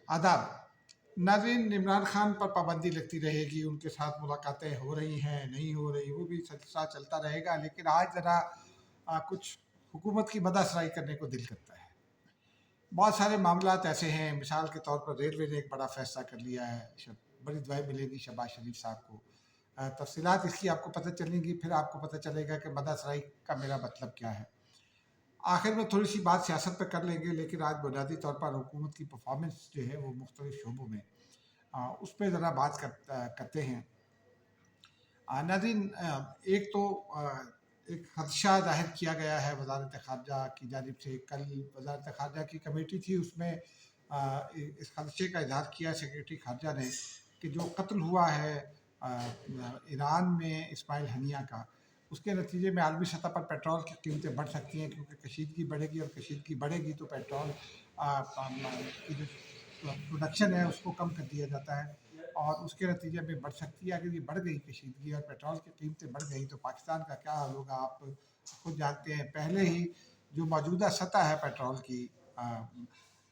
आदाब नाज़रीन, इमरान खान पर पाबंदी लगती रहेगी, उनके साथ मुलाकातें हो रही हैं नहीं हो रही, वो भी सिलसिला चलता रहेगा। लेकिन आज ज़रा कुछ हुकूमत की मदासराई करने को दिल करता है। बहुत सारे मामलात ऐसे हैं, मिसाल के तौर पर रेलवे ने एक बड़ा फैसला कर लिया है, बड़ी दुआएं मिलेगी शहबाज शरीफ साहब को। तफसीलात इसकी आपको पता चलेंगी, फिर आपको पता चलेगा कि मदासराई का मेरा मतलब क्या है। आखिर में थोड़ी सी बात सियासत पर कर लेंगे, लेकिन आज बुनियादी तौर पर हुकूमत की परफॉर्मेंस जो है वो मुख्तलिफ शोबों में उस पर ज़रा बात करते हैं। नाज़रीन, एक तो एक खदशा ज़ाहिर किया गया है वजारत ख़ारजा की जानिब से। कल वजारत ख़ारजा की कमेटी थी, उसमें इस खदशे का इजहार किया सेक्रेटरी ख़ारजा ने कि जो कत्ल हुआ है ईरान में इस्माइल हनिया का, उसके नतीजे में आलमी सतह पर पेट्रोल की कीमतें बढ़ सकती हैं, क्योंकि कशीदगी बढ़ेगी और कशीदगी बढ़ेगी तो पेट्रोल की जो प्रोडक्शन है उसको कम कर दिया जाता है और उसके नतीजे में बढ़ सकती है। अगर ये बढ़ गई कशीदगी और पेट्रोल की कीमतें बढ़ गई तो पाकिस्तान का क्या हाल होगा, आप खुद जानते हैं। पहले ही जो मौजूदा सतह है पेट्रोल की,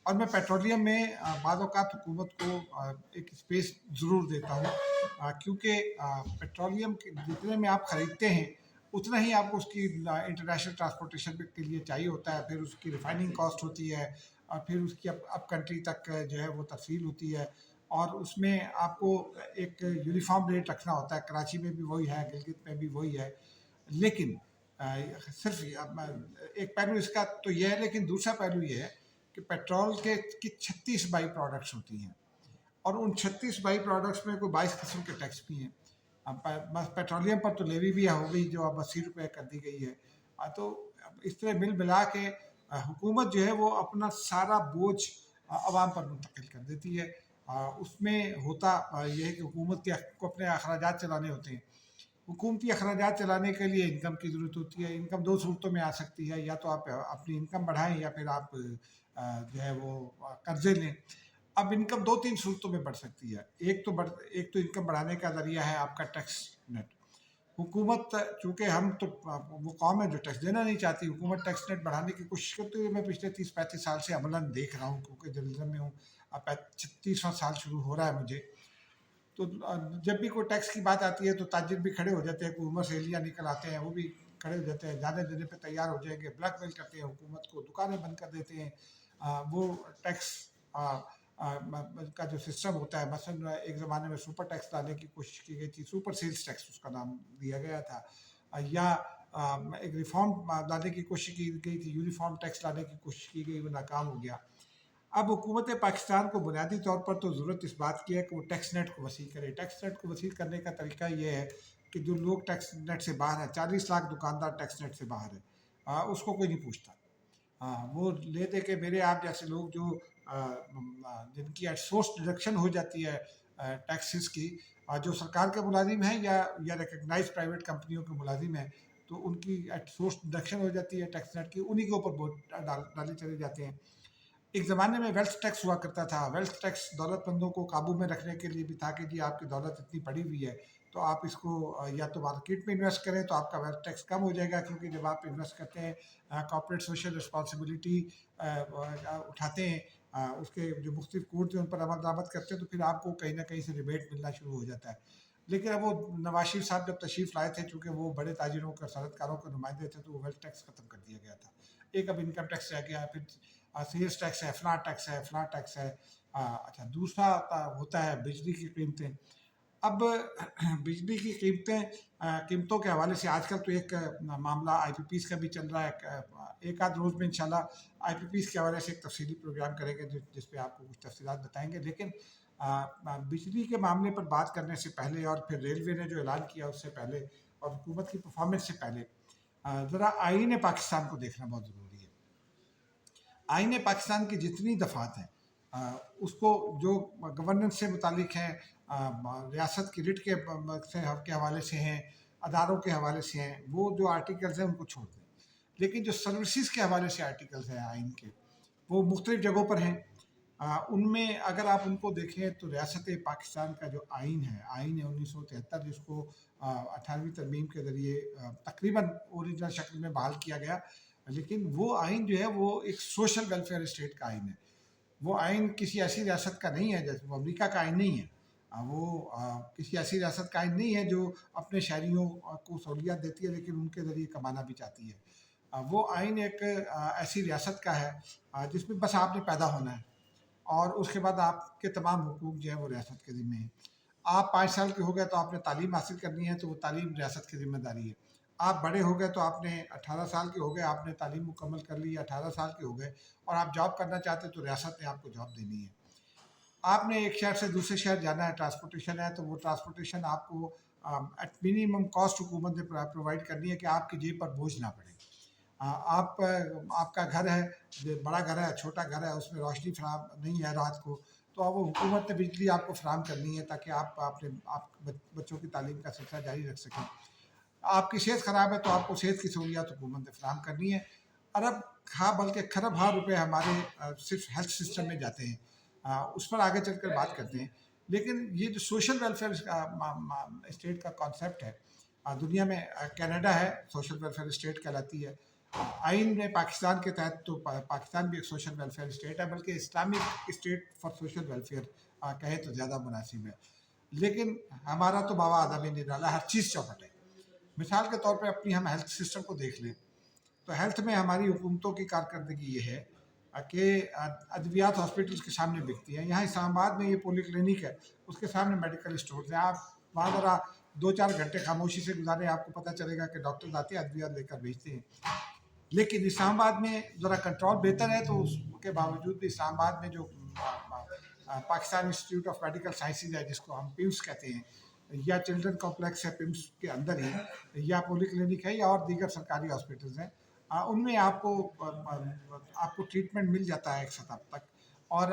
और मैं पेट्रोलियम में बाद औक़ात हुकूमत को एक स्पेस ज़रूर देता हूँ, क्योंकि पेट्रोलियम जितने में आप ख़रीदते हैं उतना ही आपको उसकी इंटरनेशनल ट्रांसपोर्टेशन के लिए चाहिए होता है, फिर उसकी रिफाइनिंग कॉस्ट होती है और फिर उसकी अप कंट्री तक जो है वो तरसील होती है, और उसमें आपको एक यूनिफॉर्म रेट रखना होता है। कराची में भी वही है, गिलगित में भी वही है। लेकिन सिर्फ एक पहलू इसका तो ये है, लेकिन दूसरा पहलू ये है कि पेट्रोल के की 36 बाई प्रोडक्ट्स होती हैं और उन 36 बाई प्रोडक्ट्स में कोई 22 किस्म के टैक्स भी हैं। अब बस पेट्रोलियम पर तो लेवी भी हो गई जो अब 80 रुपये कर दी गई है। तो इस तरह मिल मिला के हुकूमत जो है वो अपना सारा बोझ आवाम पर मुंतकिल कर देती है। उसमें होता यह है कि हुकूमत को अपने अखराजात चलाने होते हैं। हुकूमती अखराजात चलाने के लिए इनकम की ज़रूरत होती है। इनकम दो सूरतों में आ सकती है, या तो आप अपनी इनकम बढ़ाएं या फिर आप जो है वो कर्जे लें। अब इनकम दो तीन सूरतों में बढ़ सकती है। एक तो इनकम बढ़ाने का ज़रिया है आपका टैक्स नेट। हुकूमत, चूँकि हम तो वो कौम है जो टैक्स देना नहीं चाहती, हुकूमत टैक्स नेट बढ़ाने की कोशिश करती है। मैं पिछले 30-35 साल से अमलन देख रहा हूँ, क्योंकि जर्नलिज्म में हूँ। अब 36वां साल शुरू हो रहा है मुझे। तो जब भी कोई टैक्स की बात आती है तो ताजिर भी खड़े हो जाते हैं, कोई उमर से एलिया निकल आते हैं, वो भी खड़े हो जाते हैं, ज़्यादा देने पे तैयार हो जाएंगे, ब्लैकमेल करते हैं हुकूमत को, दुकानें बंद कर देते हैं। वो टैक्स का जो सिस्टम होता है, मसलन एक ज़माने में सुपर टैक्स लाने की कोशिश की गई थी, सुपर सेल्स टैक्स उसका नाम दिया गया था, या एक रिफॉर्म लाने की कोशिश की गई थी, यूनिफॉर्म टैक्स लाने की कोशिश की गई, वो नाकाम हो गया। अब हुकूमत पाकिस्तान को बुनियादी तौर पर तो ज़रूरत इस बात की है कि वो टैक्स नेट को वसी करे। टैक्स नेट को वसी करने का तरीका ये है कि जो लोग टैक्स नेट से बाहर हैं, 40 लाख दुकानदार टैक्स नेट से बाहर है, उसको कोई नहीं पूछता। वो ले दे के मेरे आप जैसे लोग जो जिनकी एट सोर्स डिडक्शन हो जाती है टैक्सेस की, जो सरकार के मुलाजिम हैं या रिकगनाइज प्राइवेट कंपनियों के मुलाजिम हैं, तो उनकी एट सोर्स डिडक्शन हो जाती है टैक्स नेट की, उन्हीं के ऊपर बोझ डाले चले जाते हैं। एक ज़माने में वेल्थ टैक्स हुआ करता था। वेल्थ टैक्स दौलतमंदों को काबू में रखने के लिए भी था कि जी आपकी दौलत इतनी पड़ी हुई है तो आप इसको या तो मार्केट में इन्वेस्ट करें तो आपका वेल्थ टैक्स कम हो जाएगा, क्योंकि जब आप इन्वेस्ट करते हैं कॉर्पोरेट सोशल रिस्पॉन्सिबिलिटी उठाते हैं, उसके जो मुख्तलिफ कोड उन पर अमल दरामद करते हैं, तो फिर आपको कहीं ना कहीं से रिबेट मिलना शुरू हो जाता है। लेकिन अब वो नवाज शरीफ साहब जब तशरीफ़ लाए थे, चूँकि वो बड़े ताजिरों का सनतकारों के नुमाइंदे थे, तो वो वेल्थ टैक्स ख़त्म कर दिया गया था। एक अब इनकम टैक्स रह गया, फिर सेल्स टैक्स है, फलां टैक्स है, फलां टैक्स है। अच्छा, दूसरा होता है बिजली की कीमतें। अब बिजली की कीमतों के हवाले से आजकल तो एक मामला आईपीपीज़ का भी चल रहा है। एक आध रोज़ में इंशाल्लाह आईपीपीज़ के हवाले से एक तफसीली प्रोग्राम करेंगे जिस पे आपको कुछ तफसीलात बताएंगे। लेकिन बिजली के मामले पर बात करने से पहले और फिर रेलवे ने जो ऐलान किया उससे पहले और हुकूमत की परफॉर्मेंस से पहले ज़रा आईन पाकिस्तान को देखना बहुत ज़रूरी है। आईन पाकिस्तान की जितनी दफ़ात हैं उसको जो गवर्नेंस से मुतालिक हैं, रियासत की रिट के हवाले से हैं, अदारों के हवाले से हैं, वो जो आर्टिकल्स हैं उनको छोड़ दें। लेकिन जो सर्विसेज के हवाले से आर्टिकल्स हैं आइन के, वो मुख्तलिफ जगहों पर हैं। उनमें अगर आप उनको देखें तो रियासत पाकिस्तान का जो आइन है 1973, जिसको 18वीं तरमीम के ज़रिए तकरीबन ओरिजिनल शक्ल में बहाल किया गया, लेकिन वो आइन जो है वो एक सोशल वेलफेयर स्टेट का आइन है। وہ آئین کسی ایسی ریاست کا نہیں ہے، جیسے وہ امریکہ کا آئین نہیں ہے، وہ کسی ایسی ریاست کا آئین نہیں ہے جو اپنے شہریوں کو سہولیات دیتی ہے لیکن ان کے ذریعے کمانا بھی چاہتی ہے۔ وہ آئین ایک ایسی ریاست کا ہے جس میں بس آپ نے پیدا ہونا ہے اور اس کے بعد آپ کے تمام حقوق جو ہیں وہ ریاست کے ذمے ہیں۔ آپ 5 سال کے ہو گئے تو آپ نے تعلیم حاصل کرنی ہے، تو وہ تعلیم ریاست کی ذمہ داری ہے۔ آپ بڑے ہو گئے تو آپ نے 18 سال کے ہو گئے، آپ نے تعلیم مکمل کر لی، 18 سال کے ہو گئے اور آپ جاب کرنا چاہتے تو ریاست نے آپ کو جاب دینی ہے۔ آپ نے ایک شہر سے دوسرے شہر جانا ہے، ٹرانسپورٹیشن ہے، تو وہ ٹرانسپورٹیشن آپ کو ایٹ منیمم کاسٹ حکومت نے پرووائڈ کرنی ہے کہ آپ کی جیب پر بوجھ نہ پڑے۔ آپ کا گھر ہے، بڑا گھر ہے، چھوٹا گھر ہے، اس میں روشنی فراہم نہیں ہے رات کو، تو اب وہ حکومت نے بجلی آپ کو فراہم کرنی ہے تاکہ آپ بچوں کی تعلیم کا سلسلہ جاری رکھ سکیں۔ آپ کی صحت خراب ہے تو آپ کو صحت کی سہولیات حکومت نے فراہم کرنی ہے۔ ارب بلکہ کھرب روپے ہمارے صرف ہیلتھ سسٹم میں جاتے ہیں، اس پر آگے چل کر بات کرتے ہیں۔ لیکن یہ جو سوشل ویلفیئر اسٹیٹ کا کانسیپٹ ہے، دنیا میں کینیڈا ہے، سوشل ویلفیئر اسٹیٹ کہلاتی ہے۔ آئین میں پاکستان کے تحت تو پاکستان بھی ایک سوشل ویلفیئر اسٹیٹ ہے، بلکہ Islamic state for social welfare کہے تو زیادہ مناسب ہے۔ لیکن ہمارا تو بابا آدم ہی نہیں ڈالا، ہر چیز چوپٹ ہے۔ مثال کے طور پہ اپنی ہم ہیلتھ سسٹم کو دیکھ لیں تو ہیلتھ میں ہماری حکومتوں کی کارکردگی یہ ہے کہ ادویات ہاسپٹلس کے سامنے بکتی ہیں۔ یہاں اسلام آباد میں یہ پولی کلینک ہے، اس کے سامنے میڈیکل اسٹورز ہیں، آپ وہاں ذرا 2-4 گھنٹے خاموشی سے گزاریں، آپ کو پتہ چلے گا کہ ڈاکٹر آتے ہیں ادویات لے کر بھیجتے ہیں۔ لیکن اسلام آباد میں ذرا کنٹرول بہتر ہے، تو اس کے باوجود بھی اسلام آباد میں جو Pakistan institute of medical sciences ہے، جس کو ہم پیمس کہتے ہیں، یا چلڈرن کمپلیکس ہے پیمس کے اندر ہی، یا پولی کلینک ہے، یا اور دیگر سرکاری ہاسپٹلز ہیں، ان میں آپ کو ٹریٹمنٹ مل جاتا ہے ایک سطح تک۔ اور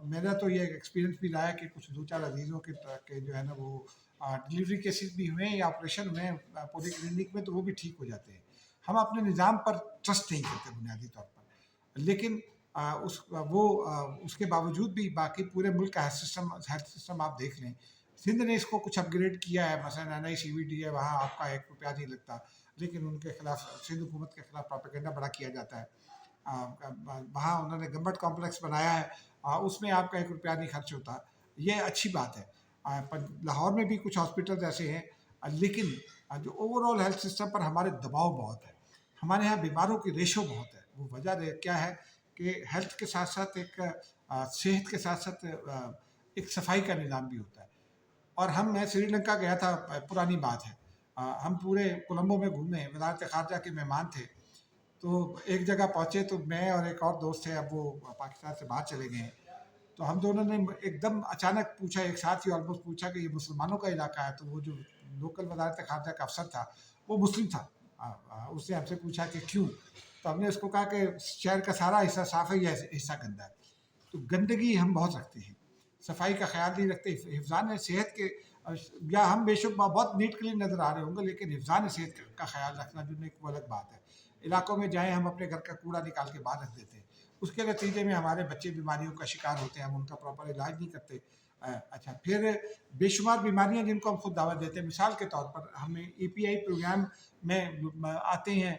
میرا تو یہ ایکسپیرینس بھی رہا ہے کہ کچھ 2-4 عزیزوں کے جو ہے نا وہ ڈلیوری کیسز بھی ہوئے ہیں یا آپریشن ہوئے ہیں پولی کلینک میں، تو وہ بھی ٹھیک ہو جاتے ہیں۔ ہم اپنے نظام پر ٹرسٹ نہیں کرتے بنیادی طور پر، لیکن اس کے باوجود بھی باقی پورے ملک کا ہیلتھ سسٹم آپ دیکھ لیں۔ سندھ نے اس کو کچھ اپ گریڈ کیا ہے، مثلا NICVD ہے، وہاں آپ کا 1 روپیہ نہیں لگتا، لیکن ان کے خلاف سندھ حکومت کے خلاف پروپیگنڈا بڑا کیا جاتا ہے۔ وہاں انہوں نے گمبٹ کمپلیکس بنایا ہے، اس میں آپ کا 1 روپیہ نہیں خرچ ہوتا، یہ اچھی بات ہے۔ لاہور میں بھی کچھ ہاسپٹلز ایسے ہیں، لیکن جو اوور آل ہیلتھ سسٹم پر ہمارے دباؤ بہت ہے، ہمارے یہاں بیماروں کی ریشو بہت ہے۔ وہ وجہ کیا ہے کہ ہیلتھ کے ساتھ ساتھ صحت کے ساتھ ساتھ ایک صفائی کا نظام بھی ہوتا ہے۔ اور میں سری لنکا گیا تھا، پرانی بات ہے، ہم پورے کولمبو میں گھومے، وزارت خارجہ کے مہمان تھے، تو ایک جگہ پہنچے تو میں اور ایک اور دوست تھے، اب وہ پاکستان سے باہر چلے گئے ہیں، تو ہم دونوں نے ایک دم اچانک پوچھا، ایک ساتھ ہی آلموسٹ پوچھا کہ یہ مسلمانوں کا علاقہ ہے؟ تو وہ جو لوکل وزارت خارجہ کا افسر تھا وہ مسلم تھا، اس نے ہم سے پوچھا کہ کیوں؟ تو ہم نے اس کو کہا کہ شہر کا سارا حصہ صاف ہے، یہ حصہ گندا ہے۔ تو گندگی ہم بہت رکھتے ہیں، صفائی کا خیال نہیں رکھتے، حفظان صحت کے، یا ہم بے شک بہت نیٹ کلین نظر آ رہے ہوں گے، لیکن حفظان صحت کا خیال رکھنا جو ایک وہ الگ بات ہے۔ علاقوں میں جائیں، ہم اپنے گھر کا کوڑا نکال کے باہر رکھ دیتے ہیں، اس کے نتیجے میں ہمارے بچے بیماریوں کا شکار ہوتے ہیں، ہم ان کا پراپر علاج نہیں کرتے۔ اچھا، پھر بے شمار بیماریاں جن کو ہم خود دعوت دیتے ہیں، مثال کے طور پر ہمیں EPI پروگرام میں آتے ہیں،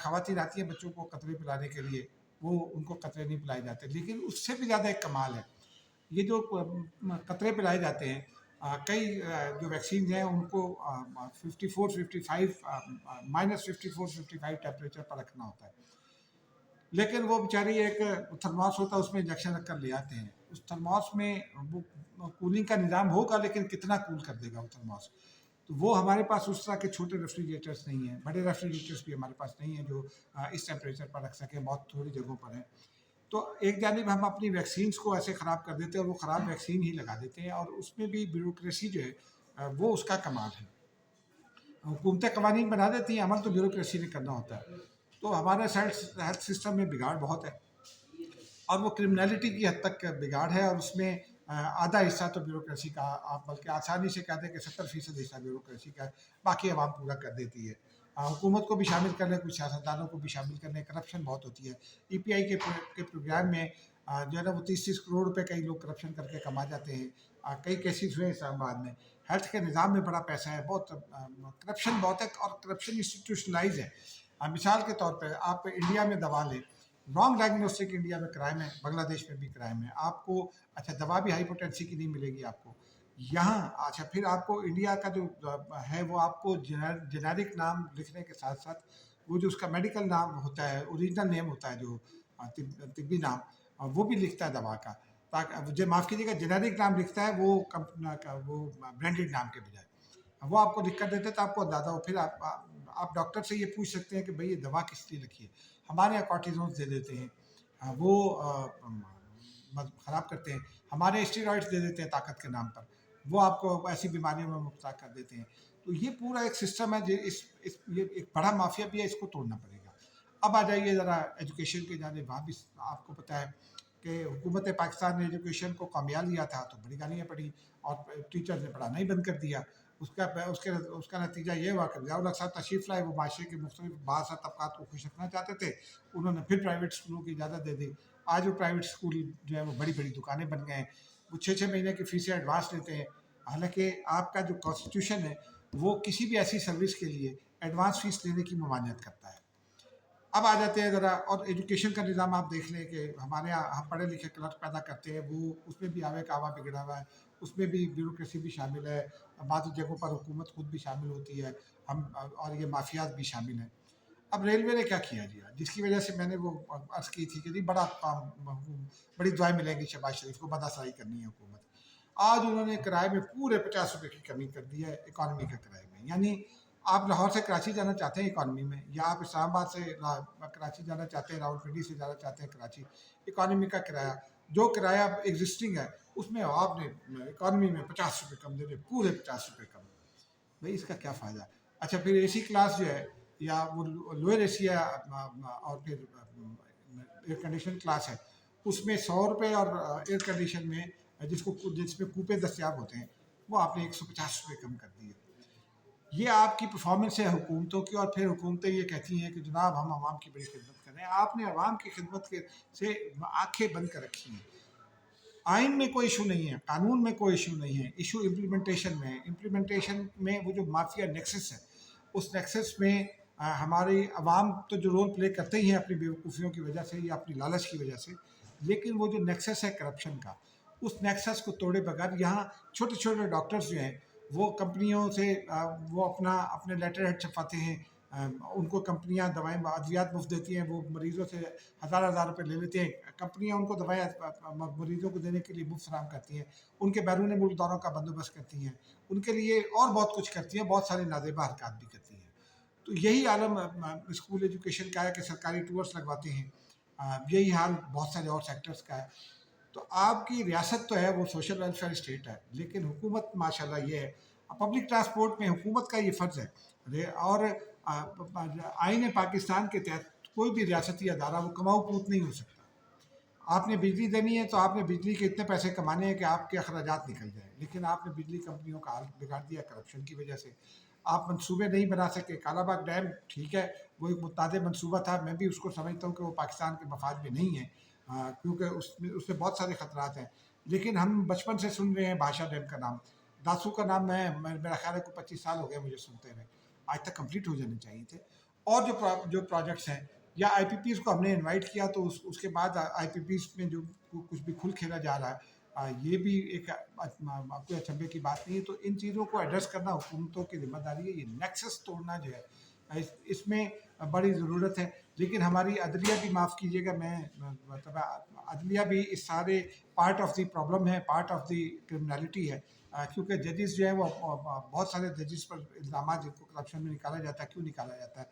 خواتین آتی ہیں بچوں کو قطرے پلانے کے لیے، وہ ان کو قطرے نہیں پلائے جاتے، لیکن اس سے بھی زیادہ ایک کمال ہے، یہ جو قطرے پلائے جاتے ہیں، کئی جو ویکسینز ہیں ان کو 54-55 ٹیمپریچر پر رکھنا ہوتا ہے، لیکن وہ بیچاری ایک تھرماس ہوتا ہے، اس میں انجیکشن رکھ کر لے آتے ہیں، اس تھرماس میں وہ کولنگ کا نظام ہوگا لیکن کتنا کول کر دے گا وہ تھرماس؟ تو وہ ہمارے پاس اس طرح کے چھوٹے ریفریجریٹرس نہیں ہیں، بڑے ریفریجریٹرس بھی ہمارے پاس نہیں ہیں جو اس ٹیمپریچر پر رکھ سکیں، بہت تھوڑی جگہوں پر ہیں۔ تو ایک جانب ہم اپنی ویکسینز کو ایسے خراب کر دیتے ہیں اور وہ خراب ویکسین ہی لگا دیتے ہیں، اور اس میں بھی بیوروکریسی جو ہے وہ اس کا کمال ہے۔ حکومتیں قوانین بنا دیتی ہیں، عمل تو بیوروکریسی نے کرنا ہوتا ہے۔ تو ہمارے ہیلتھ سسٹم میں بگاڑ بہت ہے، اور وہ کرمنالٹی کی حد تک بگاڑ ہے، اور اس میں آدھا حصہ تو بیوروکریسی کا، آپ بلکہ آسانی سے کہتے ہیں کہ 70% حصہ بیوروکریسی کا ہے، باقی عوام پورا کر دیتی ہے۔ حکومت کو بھی شامل کر لیں، کچھ سیاستدانوں کو بھی شامل کر لیں، کرپشن بہت ہوتی ہے۔ EPI کے پروگرام میں جو ہے نا وہ 30 کروڑ روپے کئی لوگ کرپشن کر کے کما جاتے ہیں، کئی کیسز ہوئے اسلام آباد میں۔ ہیلتھ کے نظام میں بڑا پیسہ ہے، بہت کرپشن بہت ہے، اور کرپشن انسٹیٹیوشنلائز ہے۔ مثال کے طور پہ آپ انڈیا میں دوا لیں، रॉन्ग डायग्नोस्टिक इंडिया में क्राइम है, बांग्लादेश में भी क्राइम है। आपको अच्छा दवा भी हाइपोटेंसी की नहीं मिलेगी आपको यहाँ। अच्छा फिर आपको इंडिया का जो है वो आपको जेनेरिक नाम लिखने के साथ साथ वो जो उसका मेडिकल नाम होता है, ओरिजिनल नेम होता है जो तिब्बी नाम, वो भी लिखता है दवा का, ताकि जो माफ़ कीजिएगा जेनेरिक नाम लिखता है वो कंपनी का, वो ब्रांडेड नाम के बजाय वो आपको लिख कर देते हैं, तो आपको अंदाजा हो। फिर आप डॉक्टर से ये पूछ सकते हैं कि भाई ये दवा किस लिए लिखी है। हमारे यहाँ कॉर्टिजोन्स दे देते हैं, वो ख़राब करते हैं। हमारे स्टेरॉइड्स दे देते हैं ताकत के नाम पर, वो आपको ऐसी बीमारियों में मुब्तला कर देते हैं। तो ये पूरा एक सिस्टम है जो ये एक बड़ा माफिया भी है, इसको तोड़ना पड़ेगा। अब आ जाइए ज़रा एजुकेशन के जाने, वहाँ भी आपको पता है कि हुकूमत पाकिस्तान ने एजुकेशन को कामयाब लिया था तो बड़ी गालियाँ पड़ी और टीचर्स ने पढ़ाना ही बंद कर दिया। उसका नतीजा ये हुआ कि ज़ियाउल हक साहब तशरीफ़ लाए, वो माशरे के मुख्तलिफ बाज़ तबक़ात को खुश रखना चाहते थे, उन्होंने फिर प्राइवेट स्कूलों की इजाज़त दे दी। आज वो प्राइवेट स्कूल जो है वो बड़ी बड़ी दुकानें बन गए हैं, वो 6-6 महीने की फ़ीसें एडवांस लेते हैं। हालांकि आपका जो कॉन्स्टिट्यूशन है वो किसी भी ऐसी सर्विस के लिए एडवांस फ़ीस लेने की ममानियत करता है। अब आ जाते हैं ज़रा, और एजुकेशन का निज़ाम आप देख लें कि हमारे यहाँ हम पढ़े लिखे क्लर्क पैदा करते हैं, वो उसमें भी आवे कावा बिगड़ा हुआ है, उसमें भी ब्यूरोक्रेसी भी शामिल है, बाज़ जगहों पर हुकूमत खुद भी शामिल होती है, हम और ये माफियात भी शामिल हैं। अब रेलवे ने क्या किया जी, जिसकी वजह से मैंने वो अर्ज़ की थी कि जी बड़ा काम, बड़ी दुआएं मिलेंगी शहबाज शरीफ को, बदासराई करनी है हुकूमत। आज उन्होंने किराए में पूरे 50 रुपये की कमी कर दी है इकॉनमी के किराए में। यानी आप लाहौर से कराची जाना चाहते हैं इकॉनमी में, या आप इस्लामाबाद से कराची जाना चाहते हैं, रावलपिंडी से जाना चाहते हैं कराची, इकॉनमी का किराया, जो किराया एग्जिस्टिंग है उसमें आपने इकॉनमी में 50 रुपये कम दे रहे, पूरे 50 रुपये कम। भाई इसका क्या फ़ायदा। अच्छा फिर एसी क्लास जो है, या वो लोअर एसी है, और फिर एयर कंडीशन क्लास है, उसमें 100 रुपये, और एयर कंडीशन में जिसमें कूपे दस्तियाब होते हैं वो आपने 150 रुपये कम कर दिए। ये आपकी परफॉर्मेंस है हुकूमतों की, और फिर हुकूमतें ये कहती हैं कि जनाब हम आवाम की बड़ी खिदमत कर रहे हैं। आपने आवाम की खिदमत के से आंखें बंद कर रखी हैं। आइन में कोई इशू नहीं है, कानून में कोई इशू नहीं है, इशू इम्प्लीमेंटेशन में है। इम्प्लीमेंटेशन में वो जो माफिया नेक्सस है, उस नेक्सस में हमारी आवाम तो जो रोल प्ले करते ही हैं अपनी बेवकूफ़ियों की वजह से या अपनी लालच की वजह से, लेकिन वो जो नेक्सस है करप्शन का, उस नेक्सस को तोड़े बगैर यहाँ छोटे छोटे डॉक्टर्स जो हैं वो कंपनियों से वो अपने लेटर हेड छपाते हैं, उनको कंपनियां दवाएं अद्वियात मुफ्त देती हैं, वो मरीज़ों से हज़ार रुपए ले लेते हैं, कंपनियां उनको दवाएं मरीज़ों को देने के लिए मुफ्त फराहम करती हैं, उनके बैरून मुल्क दौरों का बंदोबस्त करती हैं, उनके लिए और बहुत कुछ करती हैं, बहुत सारे नाजेबा हरकत भी करती हैं। तो यही आलम स्कूल एजुकेशन का है कि सरकारी टूर्स लगवाते हैं, यही हाल बहुत सारे और सेक्टर्स का है। तो आपकी रियासत तो है वो सोशल वेलफेयर स्टेट है, लेकिन हुकूमत माशाल्लाह ये है, पब्लिक ट्रांसपोर्ट में हुकूमत का ये फ़र्ज़ है। और आईन पाकिस्तान के तहत कोई भी रियासती अदारा वो कमाऊ पूत नहीं हो सकता। आपने बिजली देनी है तो आपने बिजली के इतने पैसे कमाने हैं कि आपके अखराजात निकल जाए, लेकिन आपने बिजली कंपनियों का हाल बिगाड़ दिया करप्शन की वजह से। आप मंसूबे नहीं बना सके। कालाबाग डैम ठीक है, वो एक मुताद मंसूबा था, मैं भी उसको समझता हूँ कि वो पाकिस्तान के मफाद में नहीं है, क्योंकि उसमें बहुत सारे ख़तरात हैं। लेकिन हम बचपन से सुन रहे हैं भाषा डैम का नाम, दासू का नाम, मेरा ख्याल है को 25 साल हो गए मुझे सुनते हुए, आज तक कंप्लीट हो जाने चाहिए थे। और जो प्रोजेक्ट्स हैं, या आईपीपीज़ को हमने इनवाइट किया तो उसके बाद आईपीपीज़ में जो कुछ भी खुल खेला जा रहा है, ये भी एक कोई अचंभे की बात नहीं है। तो इन चीज़ों को एड्रेस करना हुकूमतों की जिम्मेदारी है। ये नेक्सस तोड़ना जो है इसमें बड़ी ज़रूरत है। लेकिन हमारी अदलिया भी, माफ़ कीजिएगा, मैं मतलब अदलिया भी इस सारे पार्ट ऑफ द प्रॉब्लम है, पार्ट ऑफ द क्रिमिनलिटी है, क्योंकि जजेस जो है वो बहुत सारे जजेस पर इल्ज़ाम जिनको करप्शन में निकाला जाता है, क्यों निकाला जाता है।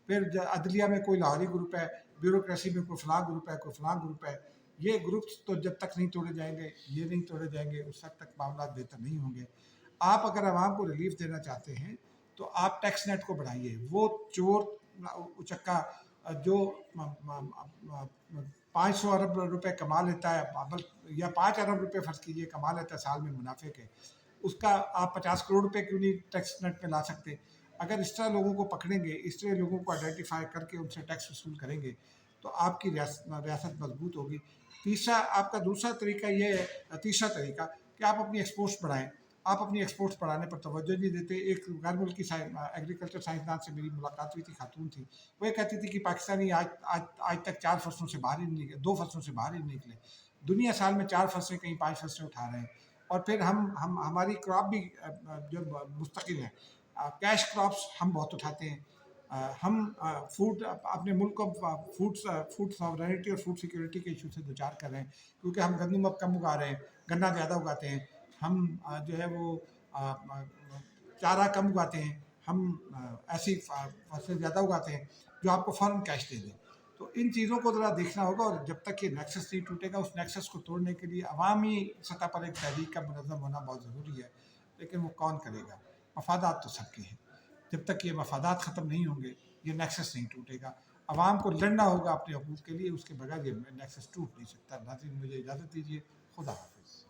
फिर अदलिया में कोई लाहौरी ग्रुप है, ब्यूरोक्रेसी में कोई फलां ग्रुप है, कोई फलां ग्रुप है। ये ग्रुप्स तो जब तक नहीं तोड़े जाएंगे, ये नहीं तोड़े जाएंगे, उस वक्त तक मामला बेहतर नहीं होंगे। आप अगर आवाम को रिलीफ देना चाहते हैं तो आप टैक्स नेट को बढ़ाइए। वो चोर उचक्का जो 500 अरब रुपए कमा लेता है, या 5 अरब रुपए फर्ज कीजिए कमा लेता है साल में मुनाफे के, उसका आप 50 करोड़ रुपए क्यों नहीं टैक्स नेट पे ला सकते। अगर इस तरह लोगों को पकड़ेंगे, इस तरह लोगों को आइडेंटिफाई करके उनसे टैक्स वसूल करेंगे, तो आपकी रियासत मजबूत होगी। तीसरा आपका दूसरा तरीका ये है, तीसरा तरीका कि आप अपनी एक्सपोर्ट्स बढ़ाएं। آپ اپنی ایکسپورٹس بڑھانے پر توجہ نہیں دیتے. ایک غیر ملکی ایگریکلچر سائنسدان سے میری ملاقات ہوئی تھی، خاتون تھی. وہ یہ کہتی تھی کہ پاکستانی آج تک 4 فصلوں سے باہر ہی نہیں نکلے، 2 فصلوں سے باہر ہی نہیں نکلے. دنیا سال میں 4 فصلیں، کہیں 5 فصلیں اٹھا رہے ہیں. اور پھر ہماری کراپ بھی جو مستقل ہے، کیش کراپس ہم بہت اٹھاتے ہیں. ہم فوڈ اپنے ملک کو فوڈ ساورینٹی اور فوڈ سیکیورٹی کے ایشو سے دوچار کر رہے ہیں، کیونکہ ہم گندم اب کم اگا رہے ہیں، گنا زیادہ اگاتے ہیں. ہم جو ہے وہ چارہ کم اگاتے ہیں. ہم ایسی فصلیں زیادہ اگاتے ہیں جو آپ کو فوراً کیش دے دیں. تو ان چیزوں کو ذرا دیکھنا ہوگا، اور جب تک یہ نیکسس نہیں ٹوٹے گا، اس نیکسس کو توڑنے کے لیے عوامی سطح پر ایک تحریک کا منظم ہونا بہت ضروری ہے. لیکن وہ کون کرے گا؟ مفادات تو سب کے ہیں. جب تک یہ مفادات ختم نہیں ہوں گے، یہ نیکسس نہیں ٹوٹے گا. عوام کو لڑنا ہوگا اپنے حقوق کے لیے، اس کے بغیر یہ نیکسس ٹوٹ نہیں سکتا. ناظرین، مجھے اجازت دیجیے. خدا حافظ.